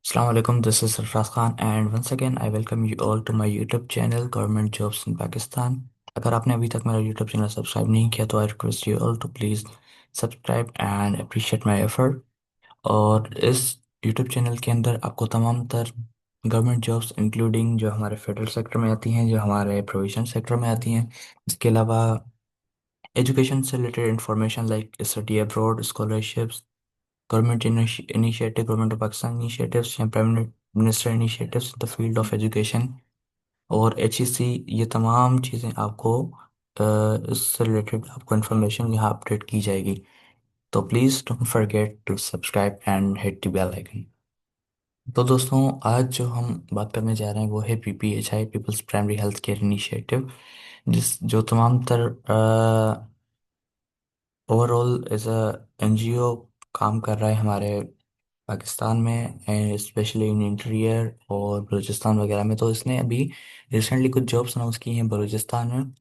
Assalamualaikum, this is Sarfraz Khan and once again I welcome you all to my YouTube channel Government Jobs in Pakistan। अगर आपने अभी तक मेरा YouTube channel subscribe नहीं किया तो I request you all to please subscribe and appreciate my effort. और इस YouTube चैनल के अंदर आपको तमाम तर गवर्नमेंट जॉब्स इंक्लूडिंग जो हमारे फेडरल सेक्टर में आती हैं, जो हमारे प्रोविजन सेक्टर में आती हैं, इसके अलावा एजुकेशन से related information like study abroad, scholarships, government initiative, government of Pakistan initiatives या prime minister initiatives in the field of education और HEC, ये तमाम चीज़ें आपको इससे रिलेटेड आपको इन्फॉर्मेशन यहाँ अपडेट की जाएगी। तो please don't forget to subscribe and hit the bell icon. तो दोस्तों, आज जो हम बात करने जा रहे हैं वो है PPHI, people's primary health care initiative, जिस जो तमाम तर ओवरऑल एज अ NGO काम कर रहा है हमारे पाकिस्तान में, स्पेशली इन इंटीरियर और बलूचिस्तान वगैरह में। तो इसने अभी रिसेंटली कुछ जॉब्स अनाउंस की हैं बलूचिस्तान में।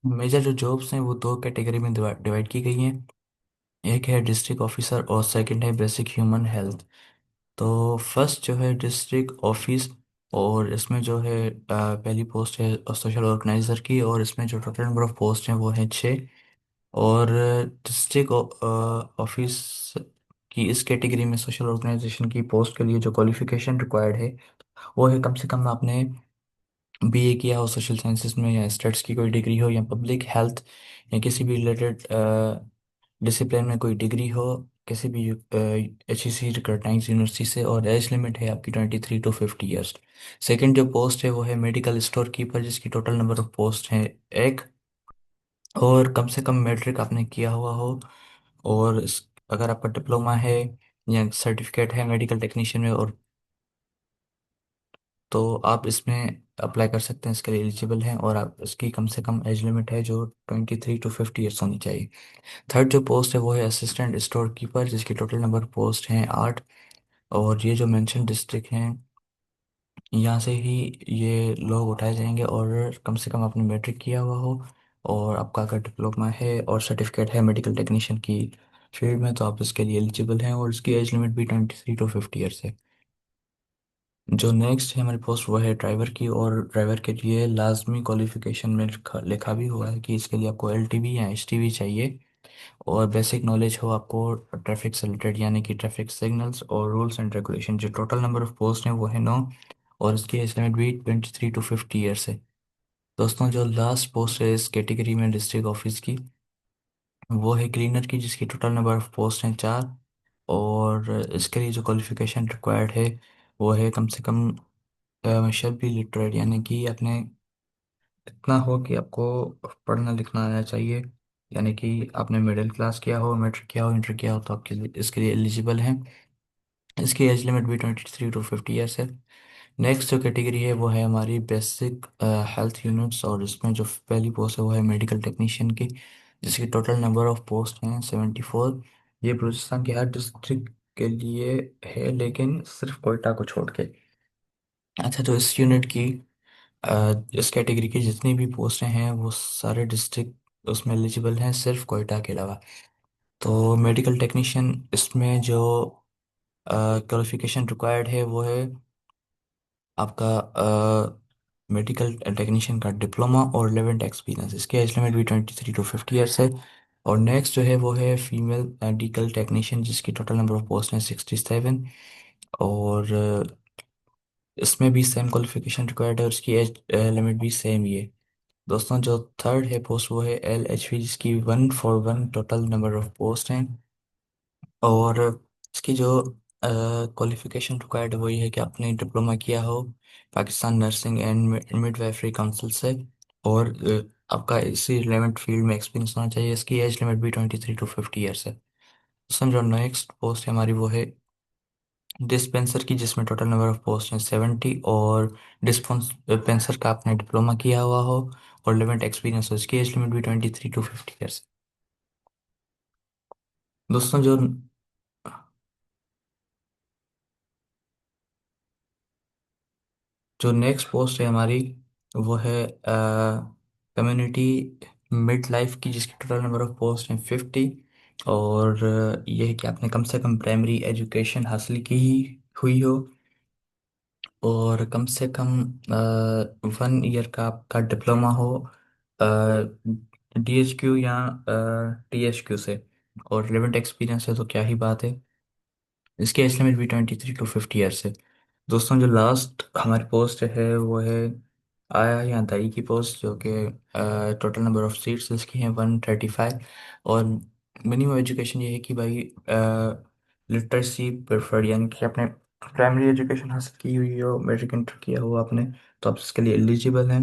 मेजर जो जॉब्स हैं वो दो कैटेगरी में डिवाइड की गई हैं। एक है डिस्ट्रिक्ट ऑफिसर और सेकंड है बेसिक ह्यूमन हेल्थ। तो फर्स्ट जो है डिस्ट्रिक्ट ऑफिस, और इसमें जो है पहली पोस्ट है सोशल ऑर्गेनाइजर की, और इसमें जो टोटल नंबर ऑफ पोस्ट हैं वो है 6। और डिस्ट्रिक्ट ऑफिस की इस कैटेगरी में सोशल ऑर्गेनाइजेशन की पोस्ट के लिए जो क्वालिफिकेशन रिक्वायर्ड है वो है कम से कम आपने BA किया हो सोशल साइंसेज में, या स्टेट्स की कोई डिग्री हो, या पब्लिक हेल्थ या किसी भी रिलेटेड डिसिप्लिन में कोई डिग्री हो, किसी भी HEC रिकॉग्नाइज्ड यूनिवर्सिटी से। और एज लिमिट है आपकी 23 to 50 ईयर्स। सेकंड जो पोस्ट है वो है मेडिकल स्टोर कीपर, जिसकी टोटल नंबर ऑफ पोस्ट है एक। और कम से कम मैट्रिक आपने किया हुआ हो, और अगर आपका डिप्लोमा है या सर्टिफिकेट है मेडिकल टेक्नीशियन में, और तो आप इसमें अप्लाई कर सकते हैं, इसके लिए एलिजिबल हैं। और आप इसकी कम से कम एज लिमिट है जो 23 to 50 ईयर्स होनी चाहिए। थर्ड जो पोस्ट है वो है असिस्टेंट स्टोर कीपर, जिसकी टोटल नंबर पोस्ट हैं 8। और ये जो मेंशन डिस्ट्रिक्ट हैं यहाँ से ही ये लोग उठाए जाएंगे, और कम से कम आपने मैट्रिक किया हुआ हो, और आपका अगर डिप्लोमा है और सर्टिफिकेट है मेडिकल टेक्नीशियन की फील्ड में तो आप इसके लिए एलिजिबल हैं। और इसकी एज लिमिट भी 23 to 50 ईयर्स है। जो नेक्स्ट है हमारी पोस्ट वो है ड्राइवर की, और ड्राइवर के लिए लाजमी क्वालिफिकेशन में लिखा भी हुआ है कि इसके लिए आपको LTV या HTV चाहिए, और बेसिक नॉलेज हो आपको ट्रैफिक से रिलेटेड, यानी कि ट्रैफिक सिग्नल्स और रूल्स एंड रेगुलेशन। जो टोटल नंबर ऑफ पोस्ट हैं वो है 9, और इसकी एज लिमिट भी 23 to 50 ईयर्स है। दोस्तों, जो लास्ट पोस्ट है इस कैटेगरी में डिस्ट्रिक्ट ऑफिस की, वो है क्लीनर की, जिसकी टोटल नंबर ऑफ पोस्ट हैं 4। और इसके लिए जो क्वालिफिकेशन रिक्वायर्ड है वो है कम से कम शुड बी लिटरेट, यानी कि अपने इतना हो कि आपको पढ़ना लिखना आना चाहिए, यानी कि आपने मिडिल क्लास किया हो, मैट्रिक किया हो, इंटर किया हो, तो आपके लिए इसके लिए एलिजिबल हैं। इसकी एज लिमिट भी 23 to 50 ईयर्स है। नेक्स्ट जो कैटेगरी है वो है हमारी बेसिक हेल्थ यूनिट्स, और इसमें जो पहली पोस्ट है वो है मेडिकल टेक्नीशियन की, जिसकी टोटल नंबर ऑफ पोस्ट हैं 74। ये बलूचिस्तान के हर डिस्ट्रिक्ट के लिए है, लेकिन सिर्फ कोयटा को छोड़ के। अच्छा, तो इस यूनिट की इस कैटेगरी की जितनी भी पोस्टें हैं वो सारे डिस्ट्रिक्ट उसमें एलिजिबल हैं, सिर्फ कोयटा के अलावा। तो मेडिकल टेक्नीशियन इसमें जो क्वालिफिकेशन रिक्वायर्ड है वो है आपका मेडिकल टेक्नीशियन का डिप्लोमा और रिलेवेंट एक्सपीरियंस। इसके एज लिमिट भी 23 to 50 ईयर्स है। और नेक्स्ट जो है वो है फीमेल मेडिकल टेक्नीशियन, जिसकी टोटल नंबर ऑफ पोस्ट हैं 67। और इसमें भी सेम क्वालिफिकेशन रिक्वायर्ड है, और उसकी एज लिमिट भी सेम ही है। दोस्तों, जो थर्ड है पोस्ट वो है LHV, जिसकी 141 टोटल नंबर ऑफ पोस्ट हैं। और इसकी जो क्वालिफिकेशन रिक्वायर्ड है वो ये है कि आपने डिप्लोमा किया हो Pakistan nursing and midwifery council से, और आपका इसी रिलेवेंट फील्ड में एक्सपीरियंस होना चाहिए। इसकी एज लिमिट भी 23 to 50 ईयर्स है। दोस्तों, जो नेक्स्ट पोस्ट है हमारी वो है डिस्पेंसर की, जिसमें टोटल नंबर ऑफ पोस्ट हैं 70। और डिस्पेंसर का आपने डिप्लोमा किया हुआ हो और रिलेवेंट एक्सपीरियंस हो, इसकी एज लिमिट भी 23 to 50 ईयर्स। दोस्तों, जो नेक्स्ट पोस्ट है हमारी वो है कम्युनिटी मिड लाइफ की, जिसकी टोटल नंबर ऑफ पोस्ट हैं 50। और ये है कि आपने कम से कम प्राइमरी एजुकेशन हासिल की ही हुई हो, और कम से कम 1 ईयर का आपका डिप्लोमा हो DHQ या THQ से, और रिलेवेंट एक्सपीरियंस है तो क्या ही बात है। इसकी एज लिमिट भी 23 to 50 ईयर्स है। दोस्तों जो लास्ट हमारी पोस्ट है वो है आया या दाई की पोस्ट, जो कि टोटल नंबर ऑफ सीट्स इसकी हैं 135। और मिनिमम एजुकेशन ये है कि भाई लिटरेसी प्रेफर्ड, यानी कि आपने प्राइमरी एजुकेशन हासिल की हुई हो, मैट्रिक इंटर किया हो आपने, तो आप इसके लिए एलिजिबल हैं।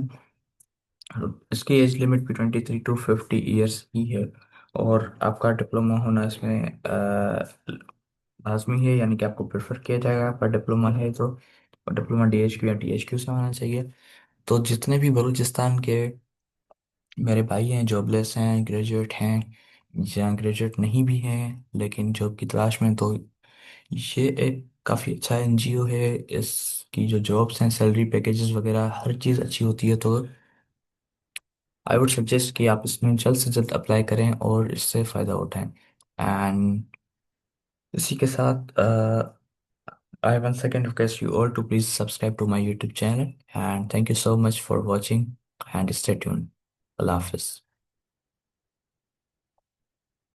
इसकी एज लिमिट भी 23 to 50 ईयर्स ही है। और आपका डिप्लोमा होना इसमें लाजमी है, यानी कि आपको प्रेफर किया जाएगा आपका डिप्लोमा है तो। और डिप्लोमा DHQ या THQ से होना चाहिए। तो जितने भी बलूचिस्तान के मेरे भाई हैं, जॉबलेस हैं, ग्रेजुएट हैं, या ग्रेजुएट नहीं भी हैं लेकिन जॉब की तलाश में, तो ये एक काफ़ी अच्छा NGO है। इसकी जो जॉब्स हैं, सैलरी पैकेजेस वगैरह हर चीज़ अच्छी होती है। तो आई वुड सजेस्ट कि आप इसमें जल्द से जल्द अप्लाई करें और इससे फ़ायदा उठाएं। एंड इसी के साथ I once again request you all to please subscribe to my YouTube channel, and thank you so much for watching and stay tuned. Allah Hafiz.